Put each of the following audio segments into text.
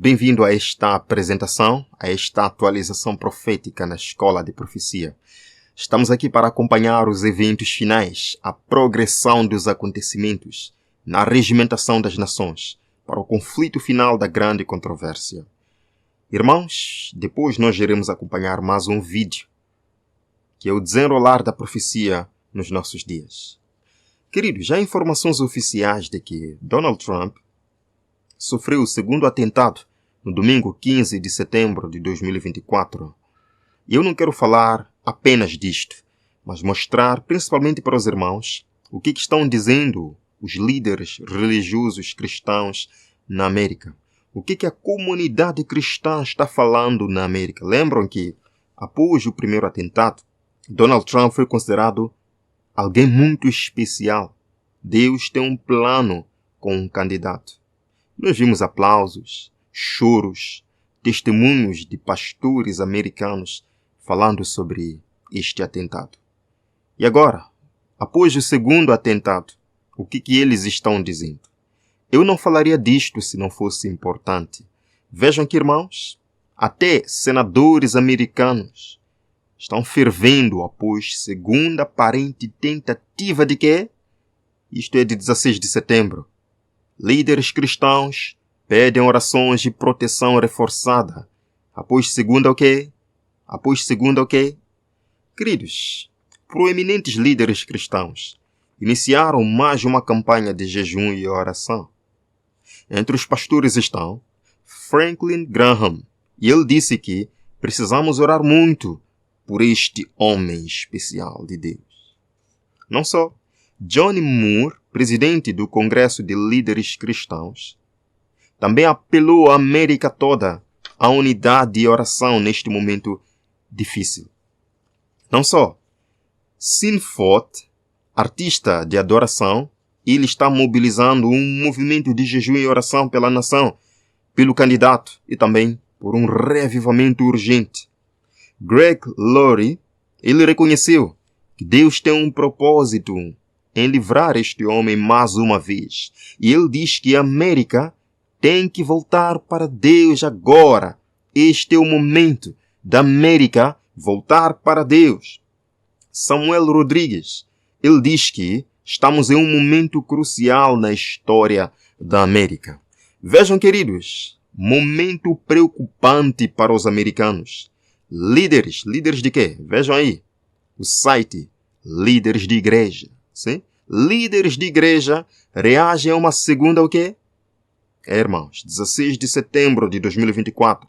Bem-vindo a esta apresentação, a esta atualização profética na Escola de Profecia. Estamos aqui para acompanhar os eventos finais, a progressão dos acontecimentos, na regimentação das nações, para o conflito final da grande controvérsia. Irmãos, depois nós iremos acompanhar mais um vídeo, que é o desenrolar da profecia nos nossos dias. Queridos, já há informações oficiais de que Donald Trump sofreu o segundo atentado no domingo 15 de setembro de 2024. E eu não quero falar apenas disto, mas mostrar principalmente para os irmãos o que estão dizendo os líderes religiosos cristãos na América. O que a comunidade cristã está falando na América. Lembram que, após o primeiro atentado, Donald Trump foi considerado alguém muito especial. Deus tem um plano com o candidato. Nós vimos aplausos, choros, testemunhos de pastores americanos falando sobre este atentado. E agora, após o segundo atentado, o que eles estão dizendo? Eu não falaria disto se não fosse importante. Vejam aqui, irmãos, até senadores americanos estão fervendo após segunda aparente tentativa de quê? Isto é de 16 de setembro. Líderes cristãos pedem orações de proteção reforçada. Após segunda o quê? Após segunda o quê? Queridos, proeminentes líderes cristãos iniciaram mais uma campanha de jejum e oração. Entre os pastores estão Franklin Graham, e ele disse que precisamos orar muito por este homem especial de Deus. Não só, Johnny Moore, presidente do Congresso de Líderes Cristãos, também apelou à América toda à unidade e oração neste momento difícil. Não só, Sinfot, artista de adoração, ele está mobilizando um movimento de jejum e oração pela nação, pelo candidato e também por um reavivamento urgente. Greg Laurie, ele reconheceu que Deus tem um propósito em livrar este homem mais uma vez. E ele diz que a América tem que voltar para Deus agora. Este é o momento da América voltar para Deus. Samuel Rodrigues, ele diz que estamos em um momento crucial na história da América. Vejam, queridos, momento preocupante para os americanos. Líderes de quê? Vejam aí, o site Líderes de Igreja. Sim? Líderes de igreja reagem a uma segunda o quê? Irmãos, 16 de setembro de 2024.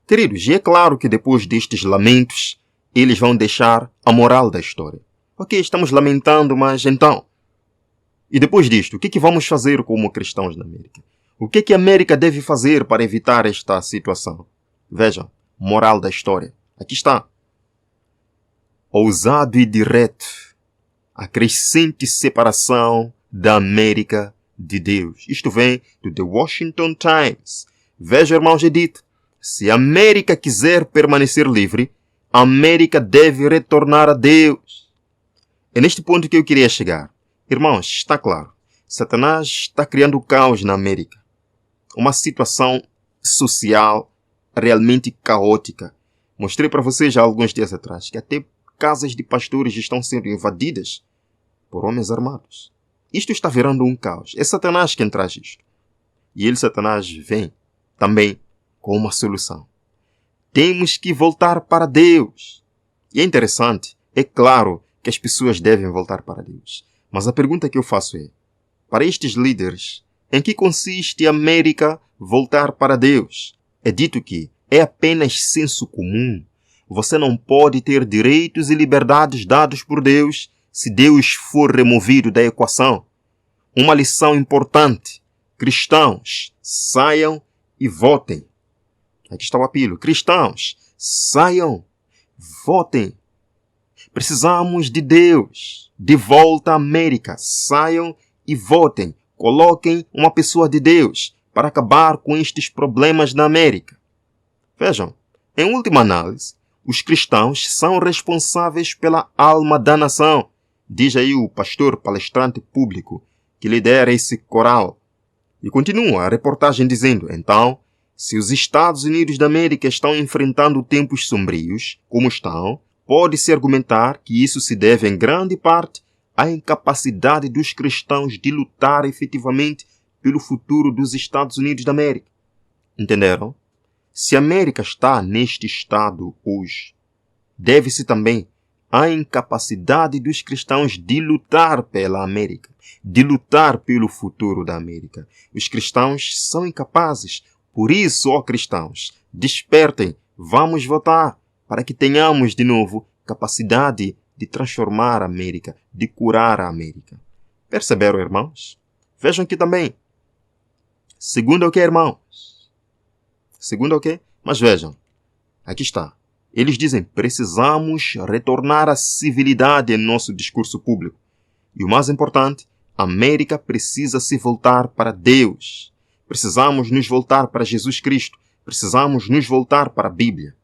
Queridos, e é claro que depois destes lamentos, eles vão deixar a moral da história. Ok, estamos lamentando, mas então? E depois disto, o que vamos fazer como cristãos na América? O que a América deve fazer para evitar esta situação? Vejam, moral da história. Aqui está. Ousado e direto. A crescente separação da América de Deus. Isto vem do The Washington Times. Veja, irmãos, é dito. Se a América quiser permanecer livre, a América deve retornar a Deus. É neste ponto que eu queria chegar. Irmãos, está claro. Satanás está criando caos na América. Uma situação social realmente caótica. Mostrei para vocês já alguns dias atrás que até casas de pastores estão sendo invadidas por homens armados. Isto está virando um caos. É Satanás quem traz isto. E ele, Satanás, vem também com uma solução. Temos que voltar para Deus. E é interessante, é claro que as pessoas devem voltar para Deus. Mas a pergunta que eu faço é, para estes líderes, em que consiste a América voltar para Deus? É dito que é apenas senso comum. Você não pode ter direitos e liberdades dados por Deus se Deus for removido da equação. Uma lição importante. Cristãos, saiam e votem. Aqui está o apelo. Cristãos, saiam, votem. Precisamos de Deus. De volta à América. Saiam e votem. Coloquem uma pessoa de Deus para acabar com estes problemas na América. Vejam, em última análise, os cristãos são responsáveis pela alma da nação, diz aí o pastor palestrante público que lidera esse coral. E continua a reportagem dizendo, então, Se os Estados Unidos da América estão enfrentando tempos sombrios, como estão, pode-se argumentar que isso se deve em grande parte à incapacidade dos cristãos de lutar efetivamente pelo futuro dos Estados Unidos da América. Entenderam? Se a América está neste estado hoje, deve-se também à incapacidade dos cristãos de lutar pela América, de lutar pelo futuro da América. Os cristãos são incapazes. Por isso, ó cristãos, despertem, vamos votar, para que tenhamos de novo capacidade de transformar a América, de curar a América. Perceberam, irmãos? Vejam aqui também. Segundo o que, irmãos? Segundo o que? Mas vejam, aqui está. Eles dizem, precisamos retornar à civilidade em nosso discurso público. E o mais importante, a América precisa se voltar para Deus. Precisamos nos voltar para Jesus Cristo. Precisamos nos voltar para a Bíblia.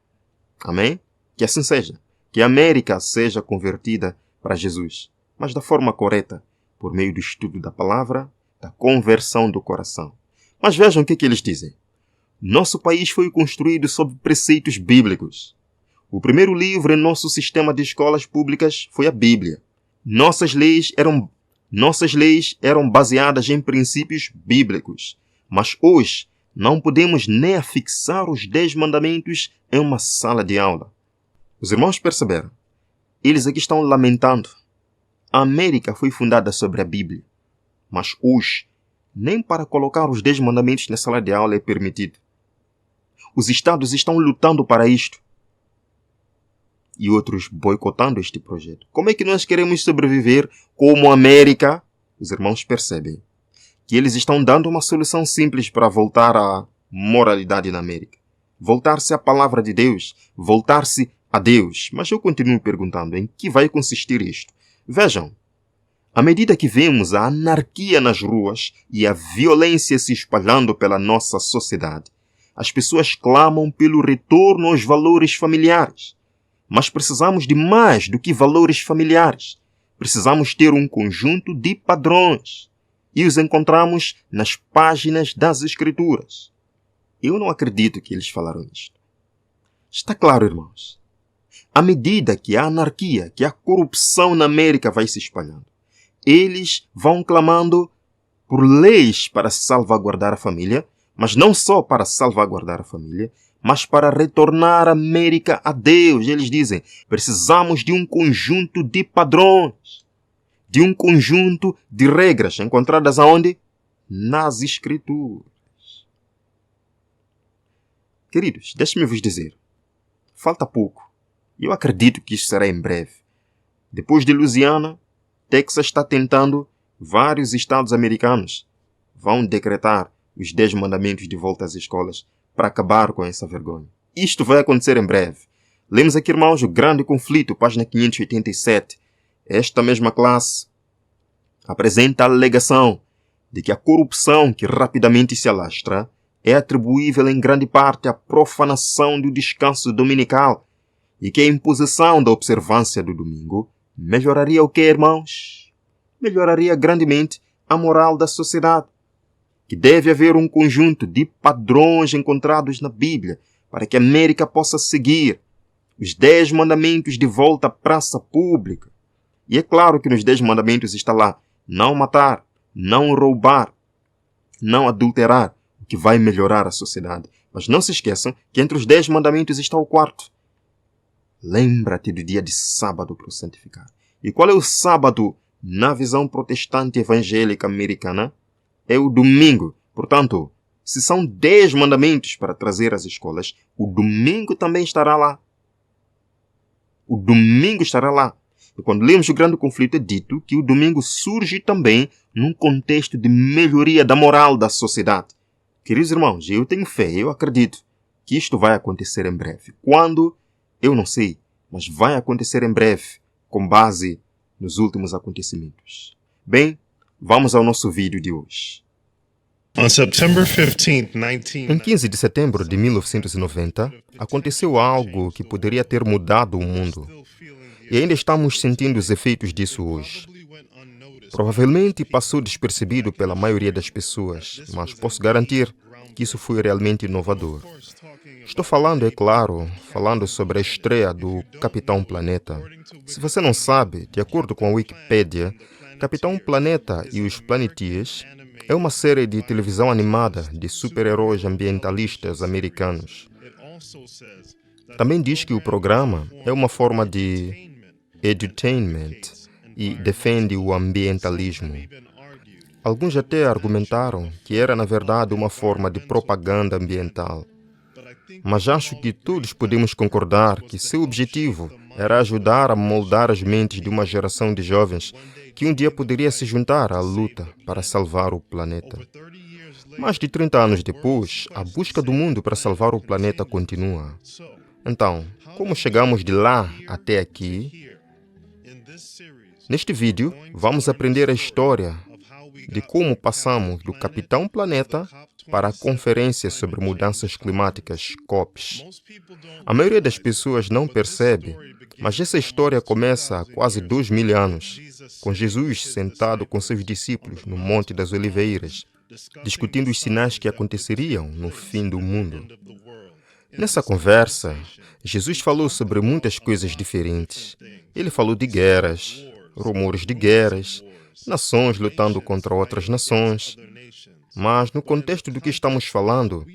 Amém? Que assim seja. Que a América seja convertida para Jesus. Mas da forma correta, por meio do estudo da palavra, da conversão do coração. Mas vejam o que eles dizem. Nosso país foi construído sob preceitos bíblicos. O primeiro livro em nosso sistema de escolas públicas foi a Bíblia. Nossas leis eram baseadas em princípios bíblicos. Mas hoje, não podemos nem afixar os 10 mandamentos em uma sala de aula. Os irmãos perceberam? Eles aqui estão lamentando. A América foi fundada sobre a Bíblia. Mas hoje, nem para colocar os 10 mandamentos na sala de aula é permitido. Os estados estão lutando para isto. E outros boicotando este projeto. Como é que nós queremos sobreviver como América? Os irmãos percebem que eles estão dando uma solução simples para voltar à moralidade na América. Voltar-se à palavra de Deus, voltar-se a Deus. Mas eu continuo perguntando, em que vai consistir isto? Vejam, à medida que vemos a anarquia nas ruas e a violência se espalhando pela nossa sociedade, as pessoas clamam pelo retorno aos valores familiares. Mas precisamos de mais do que valores familiares. Precisamos ter um conjunto de padrões. E os encontramos nas páginas das Escrituras. Eu não acredito que eles falaram isto. Está claro, irmãos? À medida que a anarquia, que a corrupção na América vai se espalhando, eles vão clamando por leis para salvaguardar a família, mas não só para salvaguardar a família, mas para retornar a América a Deus. Eles dizem, precisamos de um conjunto de padrões, de um conjunto de regras encontradas aonde? Nas Escrituras. Queridos, deixe-me vos dizer, falta pouco. Eu acredito que isso será em breve. Depois de Louisiana, Texas está tentando, vários estados americanos vão decretar os 10 mandamentos de volta às escolas para acabar com essa vergonha. Isto vai acontecer em breve. Lemos aqui, irmãos, o Grande Conflito, página 587. Esta mesma classe apresenta a alegação de que a corrupção que rapidamente se alastra é atribuível em grande parte à profanação do descanso dominical e que a imposição da observância do domingo melhoraria o quê, irmãos? Melhoraria grandemente a moral da sociedade. Que deve haver um conjunto de padrões encontrados na Bíblia para que a América possa seguir os 10 mandamentos de volta à praça pública. E é claro que nos 10 mandamentos está lá não matar, não roubar, não adulterar, o que vai melhorar a sociedade. Mas não se esqueçam que entre os 10 mandamentos está o 4º. Lembra-te do dia de sábado para o santificar. E qual é o sábado na visão protestante evangélica americana? É o domingo. Portanto, se são 10 mandamentos para trazer às escolas, o domingo também estará lá. O domingo estará lá. E quando lemos o Grande Conflito, é dito que o domingo surge também num contexto de melhoria da moral da sociedade. Queridos irmãos, eu tenho fé, eu acredito que isto vai acontecer em breve. Quando? Eu não sei, mas vai acontecer em breve, com base nos últimos acontecimentos. Bem, vamos ao nosso vídeo de hoje. Em 15 de setembro de 1990, aconteceu algo que poderia ter mudado o mundo. E ainda estamos sentindo os efeitos disso hoje. Provavelmente passou despercebido pela maioria das pessoas, mas posso garantir que isso foi realmente inovador. Estou falando, é claro, sobre a estreia do Capitão Planeta. Se você não sabe, de acordo com a Wikipédia, Capitão Planeta e os Planeteers é uma série de televisão animada de super-heróis ambientalistas americanos. Também diz que o programa é uma forma de edutainment e defende o ambientalismo. Alguns até argumentaram que era, na verdade, uma forma de propaganda ambiental. Mas acho que todos podemos concordar que seu objetivo era ajudar a moldar as mentes de uma geração de jovens que um dia poderia se juntar à luta para salvar o planeta. Mais de 30 anos depois, a busca do mundo para salvar o planeta continua. Então, como chegamos de lá até aqui? Neste vídeo, vamos aprender a história de como passamos do Capitão Planeta para a Conferência sobre Mudanças Climáticas, COPs. A maioria das pessoas não percebe, mas essa história começa há quase 2000 anos, com Jesus sentado com seus discípulos no Monte das Oliveiras, discutindo os sinais que aconteceriam no fim do mundo. Nessa conversa, Jesus falou sobre muitas coisas diferentes. Ele falou de guerras, rumores de guerras, nações lutando contra outras nações. Mas, no contexto do que estamos falando,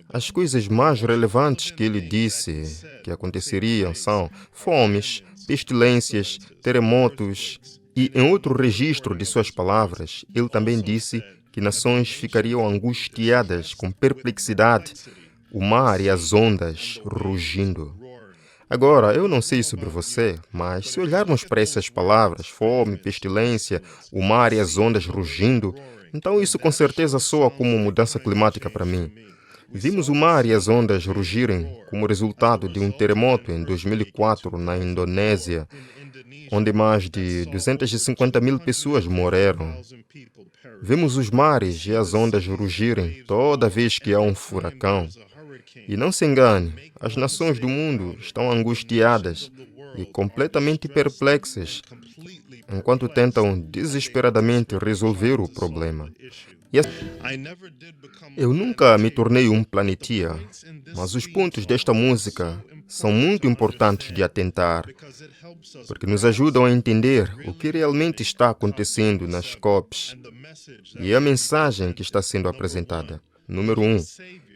as coisas mais relevantes que ele disse que aconteceriam são fomes, pestilências, terremotos. E, em outro registro de suas palavras, ele também disse que nações ficariam angustiadas com perplexidade, o mar e as ondas rugindo. Agora, eu não sei sobre você, mas se olharmos para essas palavras, fome, pestilência, o mar e as ondas rugindo, então isso com certeza soa como mudança climática para mim. Vimos o mar e as ondas rugirem como resultado de um terremoto em 2004 na Indonésia, onde mais de 250 mil pessoas morreram. Vemos os mares e as ondas rugirem toda vez que há um furacão. E não se engane, as nações do mundo estão angustiadas e completamente perplexas, enquanto tentam desesperadamente resolver o problema. Eu nunca me tornei um planetia, mas os pontos desta música são muito importantes de atentar, porque nos ajudam a entender o que realmente está acontecendo nas COPs e a mensagem que está sendo apresentada. Número 1.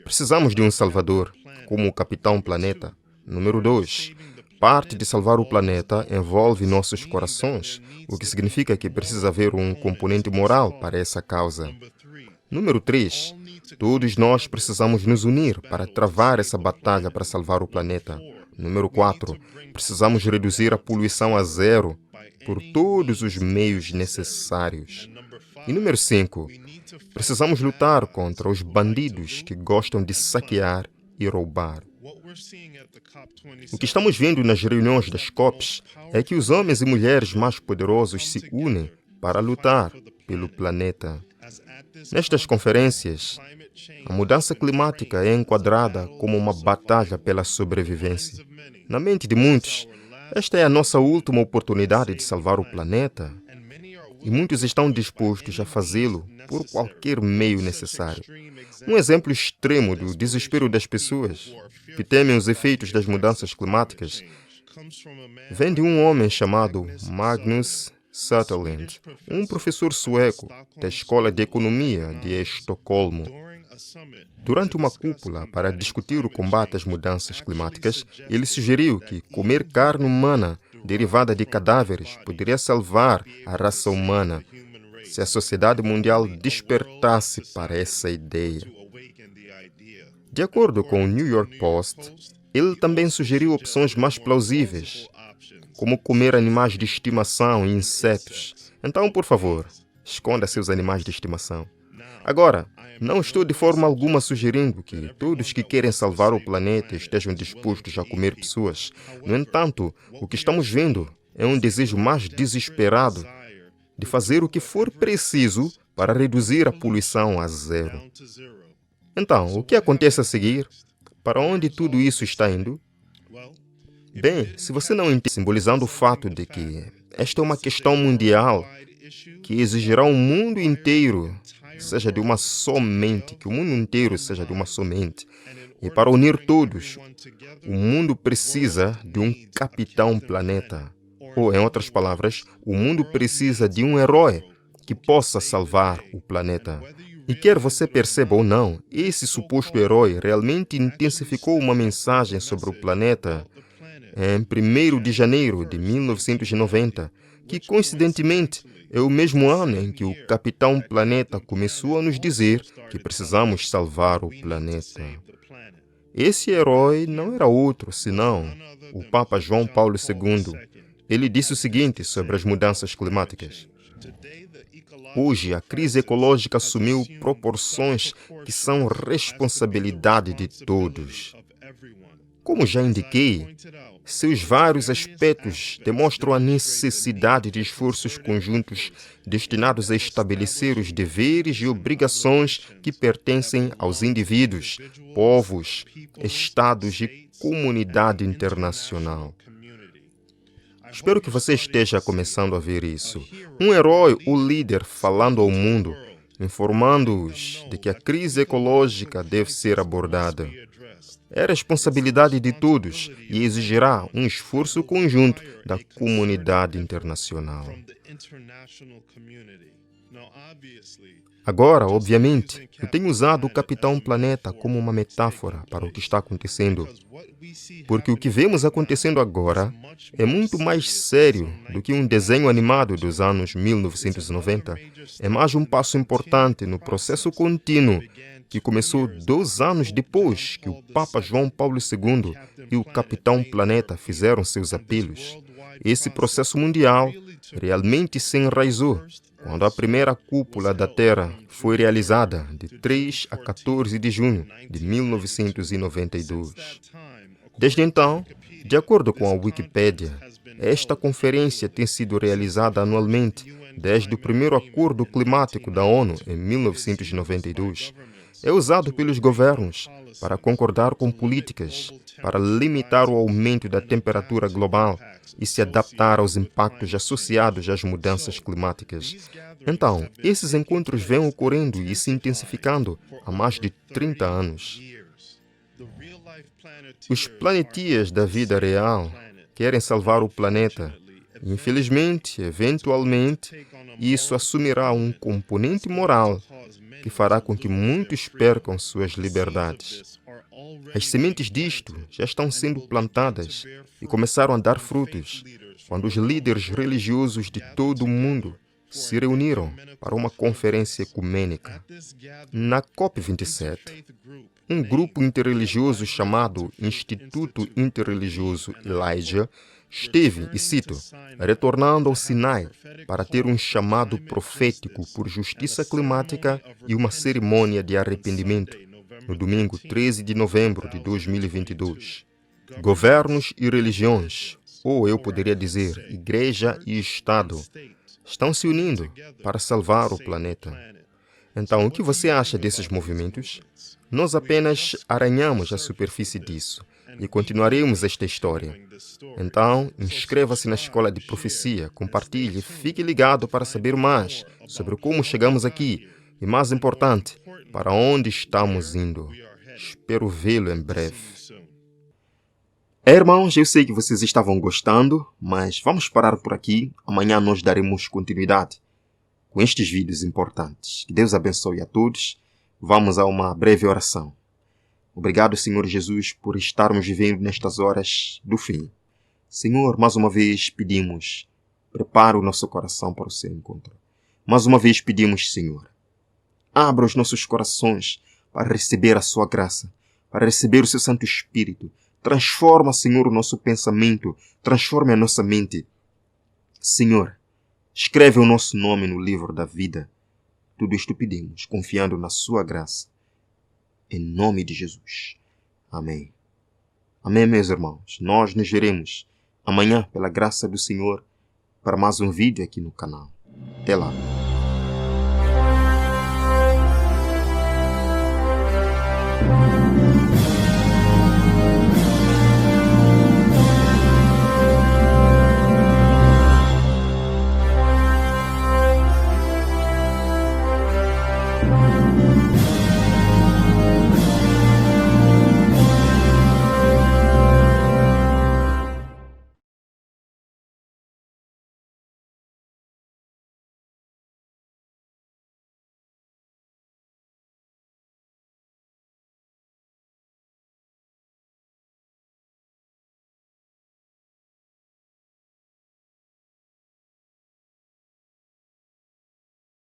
Precisamos de um Salvador, como o Capitão Planeta. Número 2. Parte de salvar o planeta envolve nossos corações, o que significa que precisa haver um componente moral para essa causa. Número 3. Todos nós precisamos nos unir para travar essa batalha para salvar o planeta. Número 4. Precisamos reduzir a poluição a zero por todos os meios necessários. E número 5. Precisamos lutar contra os bandidos que gostam de saquear e roubar. O que estamos vendo nas reuniões das COPs é que os homens e mulheres mais poderosos se unem para lutar pelo planeta. Nestas conferências, a mudança climática é enquadrada como uma batalha pela sobrevivência. Na mente de muitos, esta é a nossa última oportunidade de salvar o planeta, e muitos estão dispostos a fazê-lo por qualquer meio necessário. Um exemplo extremo do desespero das pessoas que temem os efeitos das mudanças climáticas vem de um homem chamado Magnus Sutherland, um professor sueco da Escola de Economia de Estocolmo. Durante uma cúpula para discutir o combate às mudanças climáticas, ele sugeriu que comer carne humana derivada de cadáveres poderia salvar a raça humana se a sociedade mundial despertasse para essa ideia. De acordo com o New York Post, ele também sugeriu opções mais plausíveis, como comer animais de estimação e insetos. Então, por favor, esconda seus animais de estimação. Agora, não estou de forma alguma sugerindo que todos que querem salvar o planeta estejam dispostos a comer pessoas. No entanto, o que estamos vendo é um desejo mais desesperado de fazer o que for preciso para reduzir a poluição a zero. Então, o que acontece a seguir? Para onde tudo isso está indo? Bem, se você não entende, simbolizando o fato de que esta é uma questão mundial que exigirá o mundo inteiro seja de uma só mente, que o mundo inteiro seja de uma só mente. E para unir todos, o mundo precisa de um capitão planeta. Ou, em outras palavras, o mundo precisa de um herói que possa salvar o planeta. E quer você perceba ou não, esse suposto herói realmente intensificou uma mensagem sobre o planeta em 1º de janeiro de 1990, que coincidentemente é o mesmo ano em que o Capitão Planeta começou a nos dizer que precisamos salvar o planeta. Esse herói não era outro senão o Papa João Paulo II. Ele disse o seguinte sobre as mudanças climáticas: hoje, a crise ecológica assumiu proporções que são responsabilidade de todos. Como já indiquei, seus vários aspectos demonstram a necessidade de esforços conjuntos destinados a estabelecer os deveres e obrigações que pertencem aos indivíduos, povos, estados e comunidade internacional. Espero que você esteja começando a ver isso. Um herói ou líder falando ao mundo, informando-os de que a crise ecológica deve ser abordada. É responsabilidade de todos e exigirá um esforço conjunto da comunidade internacional. Agora, obviamente, eu tenho usado o Capitão Planeta como uma metáfora para o que está acontecendo, porque o que vemos acontecendo agora é muito mais sério do que um desenho animado dos anos 1990. É mais um passo importante no processo contínuo que começou 2 anos depois que o Papa João Paulo II e o Capitão Planeta fizeram seus apelos. Esse processo mundial realmente se enraizou quando a primeira cúpula da Terra foi realizada de 3 a 14 de junho de 1992. Desde então, de acordo com a Wikipédia, esta conferência tem sido realizada anualmente desde o primeiro Acordo Climático da ONU em 1992. É usado pelos governos para concordar com políticas para limitar o aumento da temperatura global e se adaptar aos impactos associados às mudanças climáticas. Então, esses encontros vêm ocorrendo e se intensificando há mais de 30 anos. Os planetias da vida real querem salvar o planeta. Infelizmente, eventualmente, isso assumirá um componente moral que fará com que muitos percam suas liberdades. As sementes disto já estão sendo plantadas e começaram a dar frutos quando os líderes religiosos de todo o mundo se reuniram para uma conferência ecumênica. Na COP27, um grupo interreligioso chamado Instituto Interreligioso Elijah esteve, e cito, retornando ao Sinai para ter um chamado profético por justiça climática e uma cerimônia de arrependimento, no domingo 13 de novembro de 2022. Governos e religiões, ou eu poderia dizer, igreja e Estado, estão se unindo para salvar o planeta. Então, o que você acha desses movimentos? Nós apenas arranhamos a superfície disso e continuaremos esta história. Então, inscreva-se na Escola de Profecia, compartilhe, fique ligado para saber mais sobre como chegamos aqui e, mais importante, para onde estamos indo. Espero vê-lo em breve. Irmãos, eu sei que vocês estavam gostando, mas vamos parar por aqui. Amanhã nós daremos continuidade com estes vídeos importantes. Que Deus abençoe a todos. Vamos a uma breve oração. Obrigado, Senhor Jesus, por estarmos vivendo nestas horas do fim. Senhor, mais uma vez pedimos, prepara o nosso coração para o seu encontro. Mais uma vez pedimos, Senhor, abra os nossos corações para receber a sua graça, para receber o seu Santo Espírito. Transforma, Senhor, o nosso pensamento, transforme a nossa mente. Senhor, escreve o nosso nome no livro da vida. Tudo isto pedimos, confiando na sua graça. Em nome de Jesus. Amém. Amém, meus irmãos. Nós nos veremos amanhã, pela graça do Senhor, para mais um vídeo aqui no canal. Até lá.